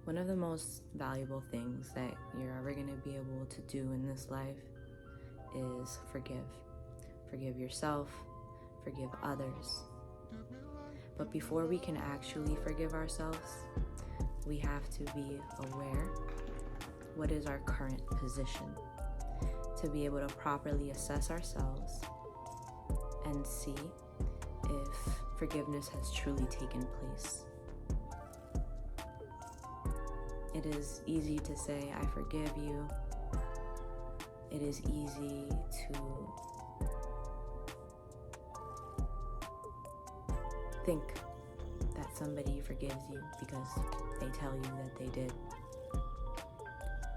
One of the most valuable things that you're ever going to be able to do in this life is forgive. Forgive yourself, forgive others. But before we can actually forgive ourselves, we have to be aware what is our current position, to be able to properly assess ourselves and see if forgiveness has truly taken place. It is easy to say, I forgive you. It is easy to think that somebody forgives you because they tell you that they did.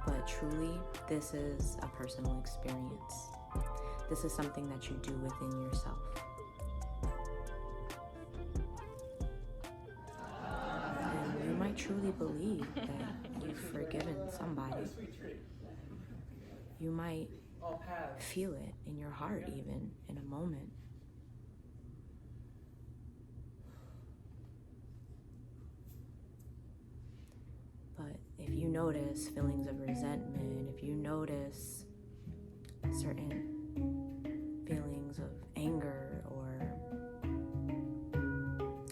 But truly, this is a personal experience. This is something that you do within yourself. And you might truly believe that you've forgiven somebody. You might feel it in your heart even in a moment. But if you notice feelings of resentment, if you notice certain feelings of anger or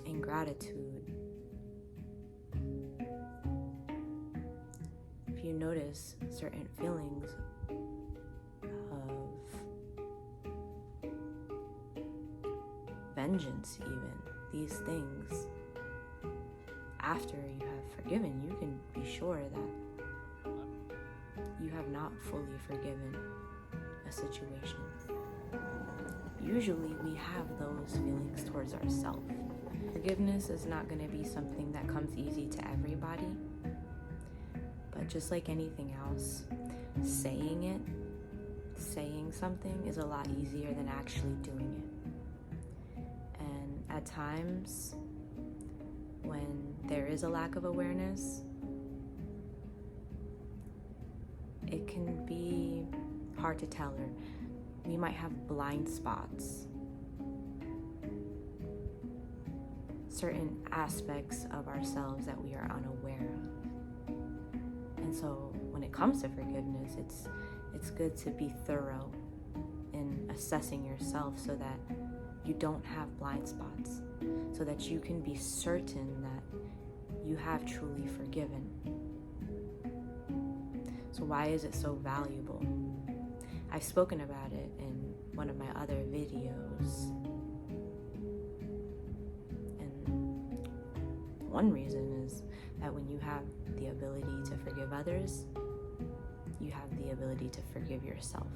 ingratitude, if you notice certain feelings of vengeance even, these things, after you have forgiven, you can be sure that you have not fully forgiven a situation. Usually we have those feelings towards ourselves. Forgiveness is not going to be something that comes easy to everybody, but just like anything else, saying something is a lot easier than actually doing it. And at times, when there is a lack of awareness, it can be hard to tell, or we might have blind spots. Certain aspects of ourselves that we are unaware of. And so when it comes to forgiveness, it's good to be thorough in assessing yourself so that you don't have blind spots, so that you can be certain that you have truly forgiven. So why is it so valuable? I've spoken about it in one of my other videos. And one reason is that when you have the ability to forgive others, you have the ability to forgive yourself.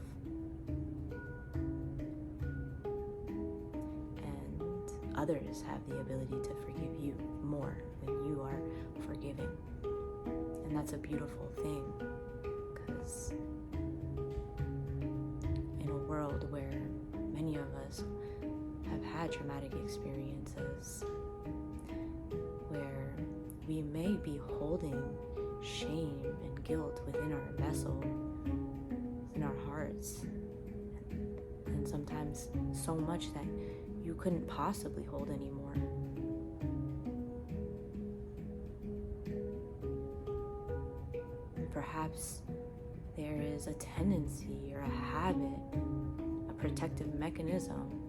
Others have the ability to forgive you more when you are forgiving. And that's a beautiful thing, because in a world where many of us have had traumatic experiences, where we may be holding shame and guilt within our vessel, in our hearts, and sometimes so much that you couldn't possibly hold anymore. And perhaps there is a tendency or a habit, a protective mechanism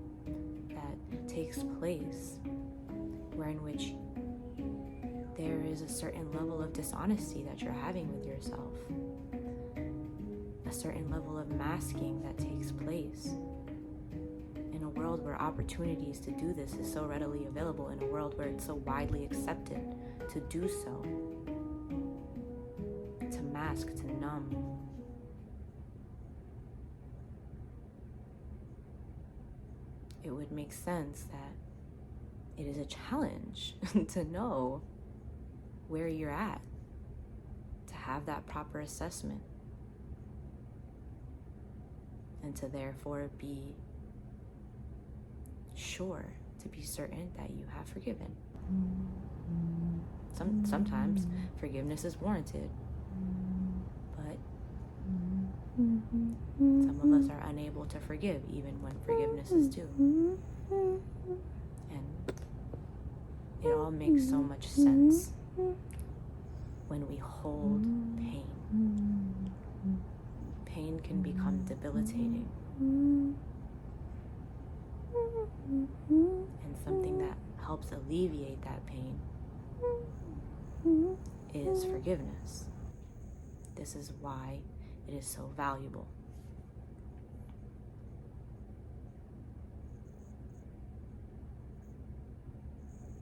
that takes place wherein which there is a certain level of dishonesty that you're having with yourself, a certain level of masking that takes place. In a world where opportunities to do this is so readily available, in a world where it's so widely accepted to do so, to mask, to numb. It would make sense that it is a challenge to know where you're at, to have that proper assessment, and to therefore be sure, to be certain that you have forgiven. Sometimes forgiveness is warranted, but some of us are unable to forgive even when forgiveness is due. And it all makes so much sense when we debilitating and something that helps alleviate that pain is forgiveness. This is why it is so valuable.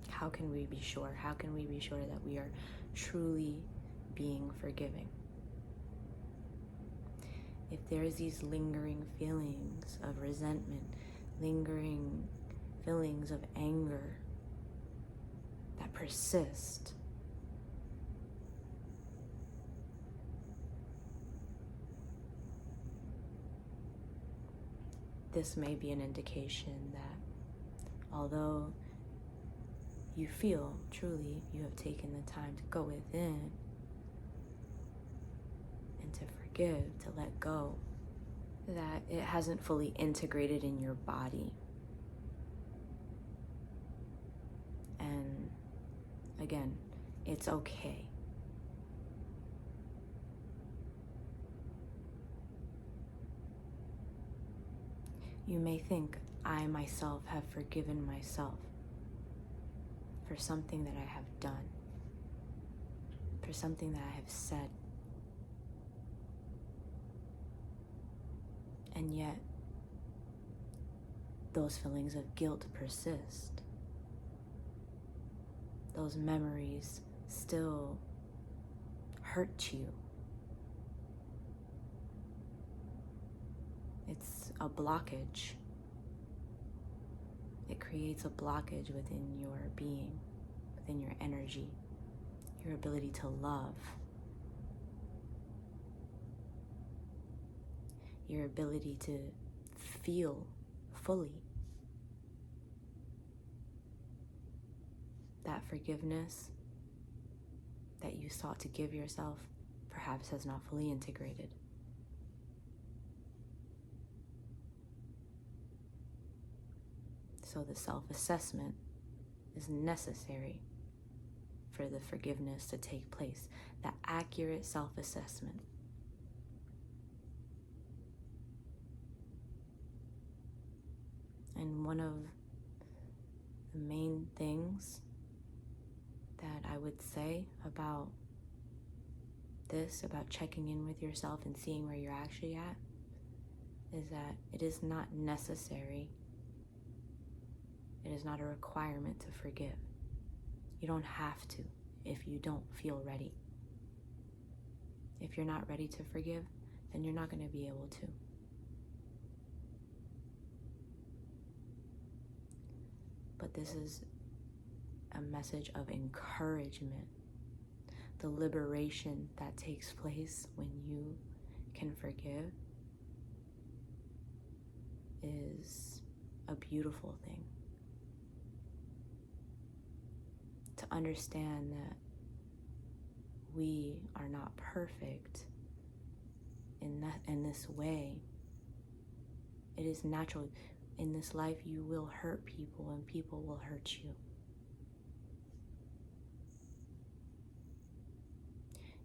How can we be sure? How can we be sure that we are truly being forgiving? If there's these lingering feelings of resentment, lingering feelings of anger that persist, this may be an indication that although you feel truly you have taken the time to go within and to forgive, to let go, that it hasn't fully integrated in your body. And again, it's okay. You may think, I myself have forgiven myself for something that I have done, for something that I have said. And yet, those feelings of guilt persist. Those memories still hurt you. It's a blockage. It creates a blockage within your being, within your energy, your ability to love, your ability to feel fully. That forgiveness that you sought to give yourself perhaps has not fully integrated. So the self-assessment is necessary for the forgiveness to take place, the accurate self-assessment. And one of the main things that I would say about this, about checking in with yourself and seeing where you're actually at, is that it is not necessary. It is not a requirement to forgive. You don't have to if you don't feel ready. If you're not ready to forgive, then you're not going to be able to. But this is a message of encouragement. The liberation that takes place when you can forgive is a beautiful thing. To understand that we are not perfect in this way. It is natural. In this life, you will hurt people and people will hurt you.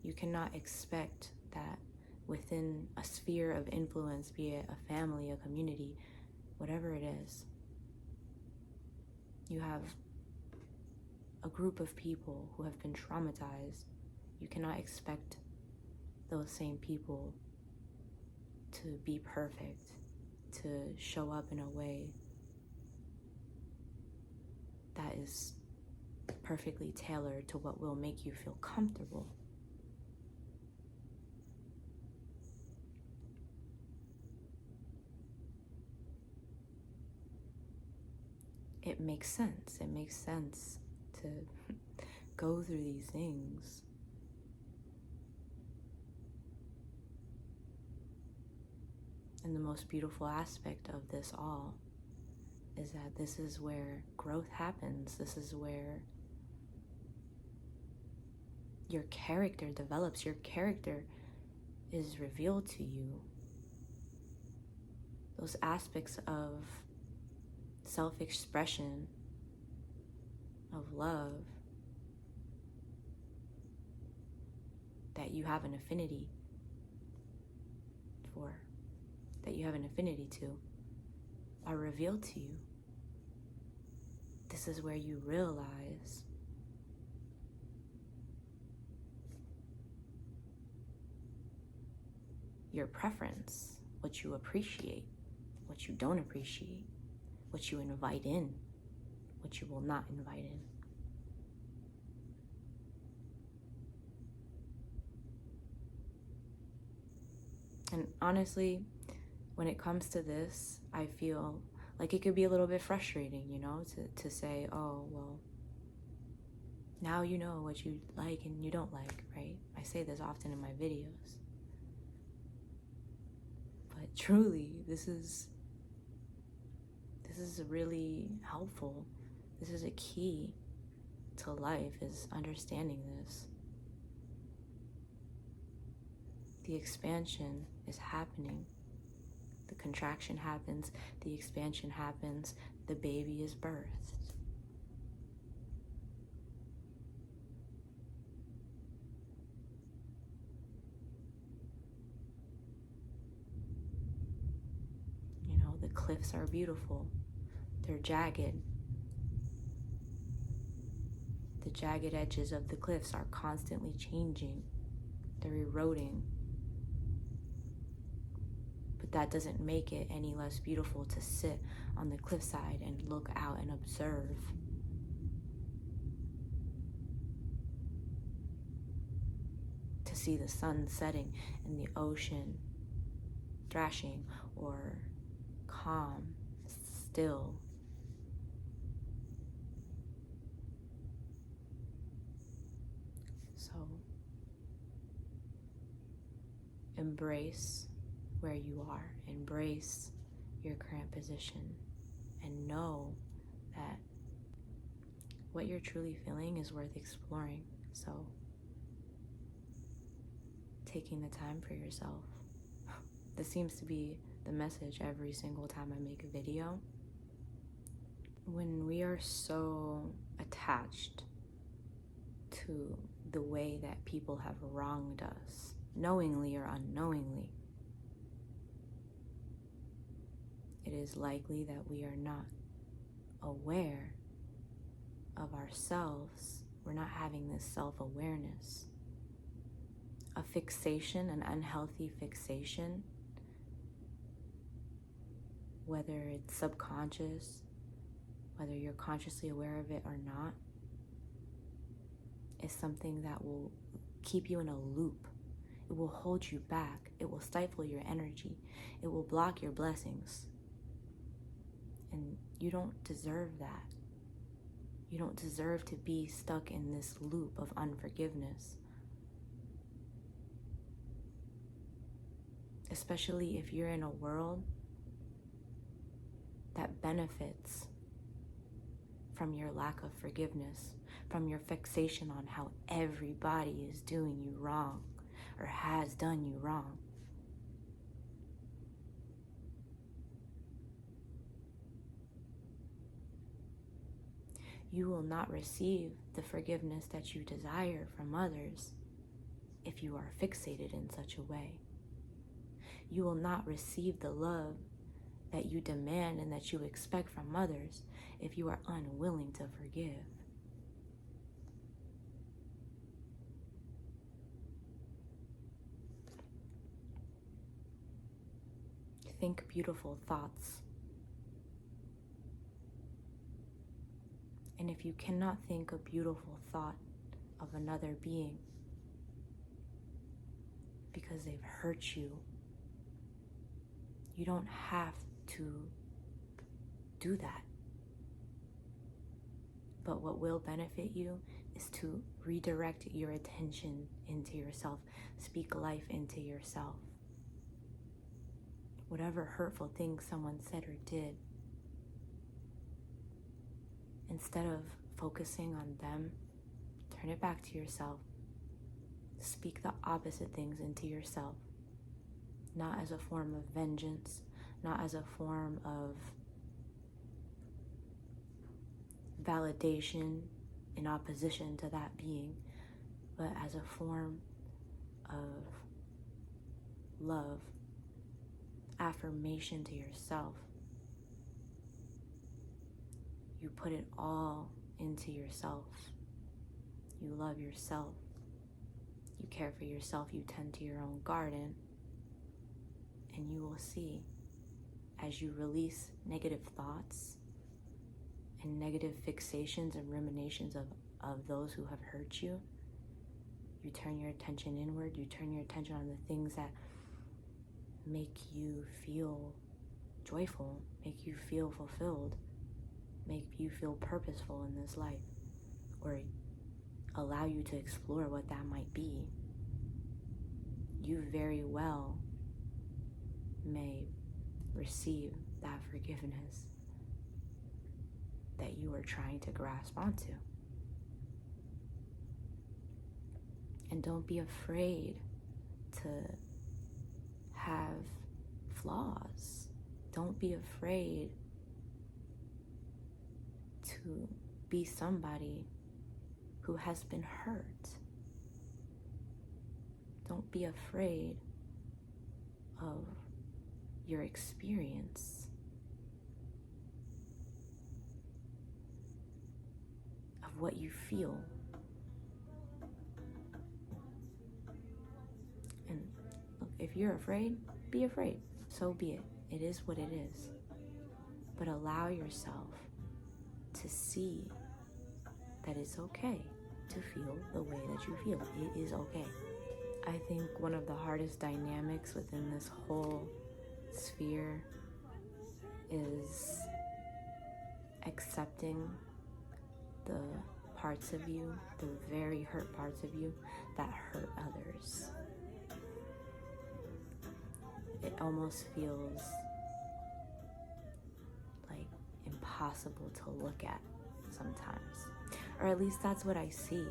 You cannot expect that within a sphere of influence, be it a family, a community, whatever it is, you have a group of people who have been traumatized. You cannot expect those same people to be perfect, to show up in a way that is perfectly tailored to what will make you feel comfortable. It makes sense. It makes sense to go through these things. And the most beautiful aspect of this all is that this is where growth happens. This is where your character develops. Your character is revealed to you. Those aspects of self-expression, of love, that you have an affinity for, that you have an affinity to are revealed to you. This is where you realize your preference, what you appreciate, what you don't appreciate, what you invite in, what you will not invite in. And honestly, when it comes to this, I feel like it could be a little bit frustrating, to say, oh, well, now you know what you like and you don't like, right? I say this often in my videos. But truly, this is really helpful. This is a key to life, is understanding this. The expansion is happening. The contraction happens, the expansion happens, the baby is birthed. The cliffs are beautiful. They're jagged. The jagged edges of the cliffs are constantly changing. They're eroding. But that doesn't make it any less beautiful to sit on the cliffside and look out and observe. To see the sun setting and the ocean thrashing or calm, still. So embrace where you are, embrace your current position, and know that what you're truly feeling is worth exploring. So taking the time for yourself. This seems to be the message every single time I make a video. When we are so attached to the way that people have wronged us, knowingly or unknowingly, it is likely that we are not aware of ourselves. We're not having this self-awareness. A fixation, an unhealthy fixation, whether it's subconscious, whether you're consciously aware of it or not, is something that will keep you in a loop. It will hold you back. It will stifle your energy. It will block your blessings. And you don't deserve that. You don't deserve to be stuck in this loop of unforgiveness. Especially if you're in a world that benefits from your lack of forgiveness, from your fixation on how everybody is doing you wrong or has done you wrong. You will not receive the forgiveness that you desire from others if you are fixated in such a way. You will not receive the love that you demand and that you expect from others if you are unwilling to forgive. Think beautiful thoughts. And if you cannot think a beautiful thought of another being because they've hurt you, you don't have to do that. But what will benefit you is to redirect your attention into yourself. Speak life into yourself. Whatever hurtful thing someone said or did, instead of focusing on them, turn it back to yourself. Speak the opposite things into yourself. Not as a form of vengeance, not as a form of validation in opposition to that being, but as a form of love, affirmation to yourself. You put it all into yourself. You love yourself. You care for yourself. You tend to your own garden. And you will see, as you release negative thoughts and negative fixations and ruminations of those who have hurt you, you turn your attention inward. You turn your attention on the things that make you feel joyful, make you feel fulfilled, make you feel purposeful in this life, or allow you to explore what that might be. You very well may receive that forgiveness that you are trying to grasp onto. And don't be afraid to have flaws. Don't be afraid to be somebody who has been hurt. Don't be afraid of your experience, of what you feel. And look, if you're afraid, be afraid. So be it. It is what it is. But allow yourself to see that it's okay to feel the way that you feel. It is okay. I think one of the hardest dynamics within this whole sphere is accepting the parts of you, the very hurt parts of you that hurt others. It almost feels like impossible to look at sometimes, or at least that's what I see,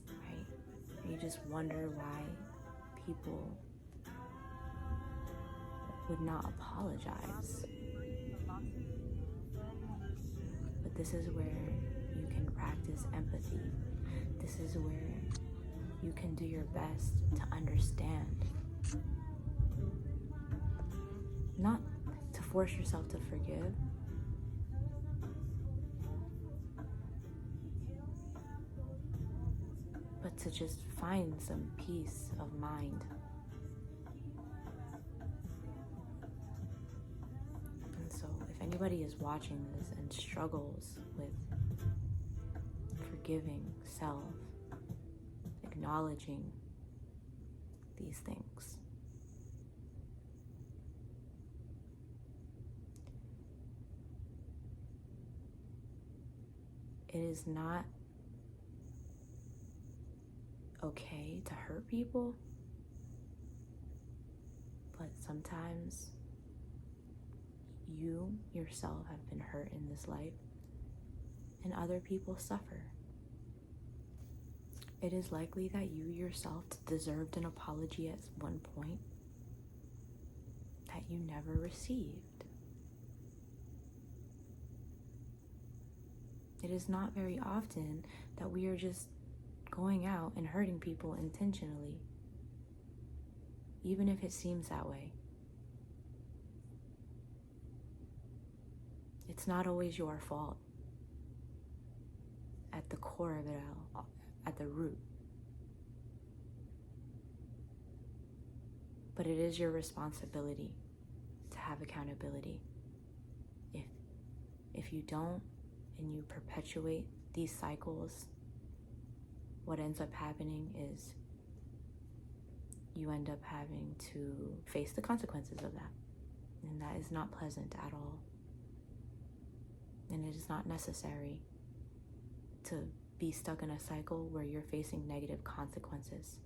right? You just wonder why people would not apologize. But this is where you can practice empathy. This is where you can do your best to understand. Not to force yourself to forgive, but to just find some peace of mind. And so if anybody is watching this and struggles with forgiving self, acknowledging these things, it is not okay to hurt people, but sometimes you yourself have been hurt in this life and other people suffer. It is likely that you yourself deserved an apology at one point that you never received. It is not very often that we are just going out and hurting people intentionally, even if it seems that way. It's not always your fault at the core of it all, at the root. But it is your responsibility to have accountability. If you don't, and you perpetuate these cycles, what ends up happening is you end up having to face the consequences of that. And that is not pleasant at all. And it is not necessary to be stuck in a cycle where you're facing negative consequences.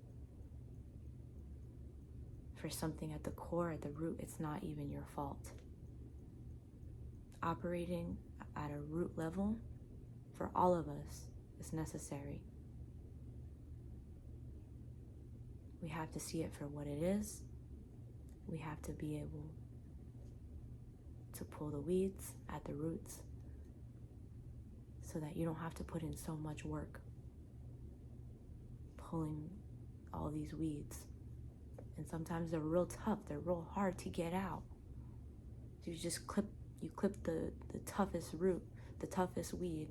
For something at the core, at the root, it's not even your fault. Operating at a root level for all of us is necessary. We have to see it for what it is. We have to be able to pull the weeds at the roots so that you don't have to put in so much work pulling all these weeds And sometimes they're real tough, they're real hard to get out. So you clip the toughest root, the toughest weed,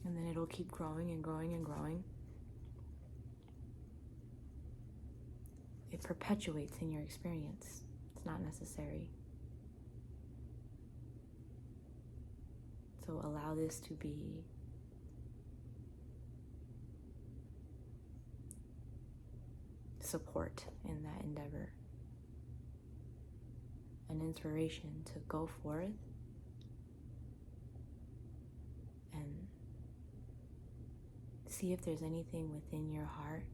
and then it'll keep growing and growing and growing. It perpetuates in your experience. It's not necessary. So allow this to be support in that endeavor, an inspiration to go forth and see if there's anything within your heart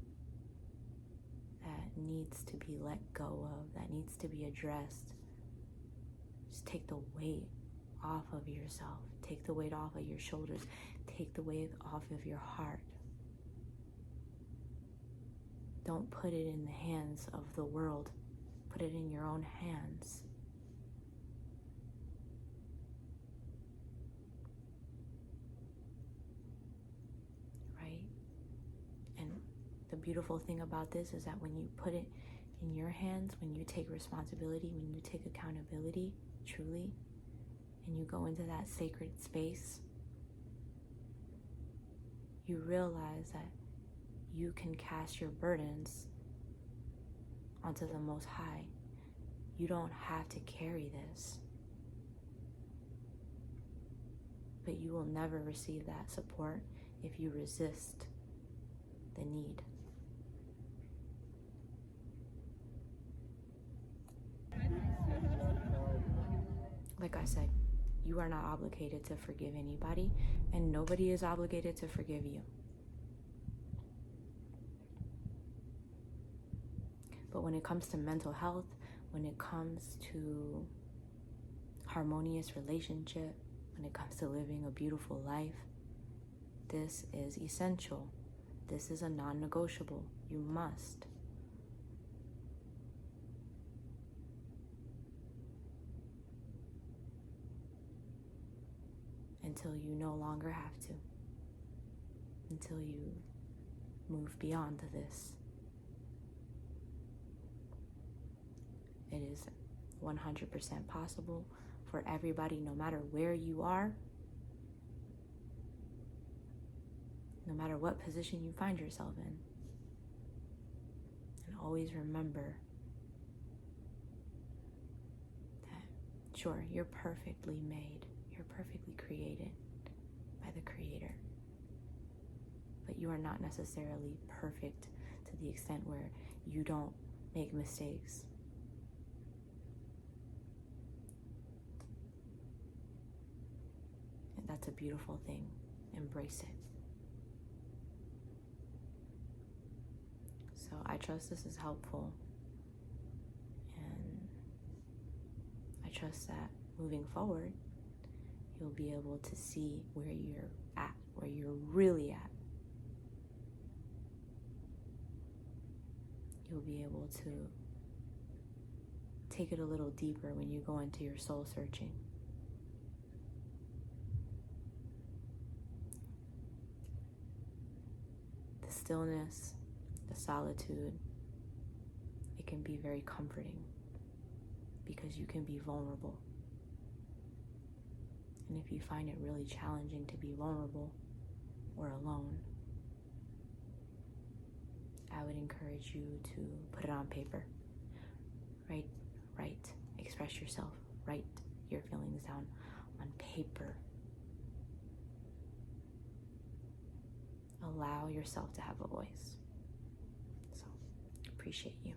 that needs to be let go of, that needs to be addressed. Just take the weight off of yourself. Take the weight off of your shoulders. Take the weight off of your heart. Don't put it in the hands of the world. Put it in your own hands. Right? And the beautiful thing about this is that when you put it in your hands, when you take responsibility, when you take accountability, truly, and you go into that sacred space, you realize that you can cast your burdens onto the Most High. You don't have to carry this. But you will never receive that support if you resist the need. Like I said, you are not obligated to forgive anybody, and nobody is obligated to forgive you. But when it comes to mental health, when it comes to harmonious relationship, when it comes to living a beautiful life, this is essential. This is a non-negotiable. You must. Until you no longer have to. Until you move beyond this. It is 100% possible for everybody, no matter where you are, no matter what position you find yourself in. And always remember that, sure, you're perfectly made, you're perfectly created by the Creator, but you are not necessarily perfect to the extent where you don't make mistakes. And that's a beautiful thing. Embrace it. So I trust this is helpful, and I trust that moving forward, you'll be able to see where you're at, where you're really at. You'll be able to take it a little deeper when you go into your soul searching. The stillness, the solitude, it can be very comforting because you can be vulnerable. And if you find it really challenging to be vulnerable or alone, I would encourage you to put it on paper. Write, express yourself, write your feelings down on paper. Allow yourself to have a voice. So, appreciate you.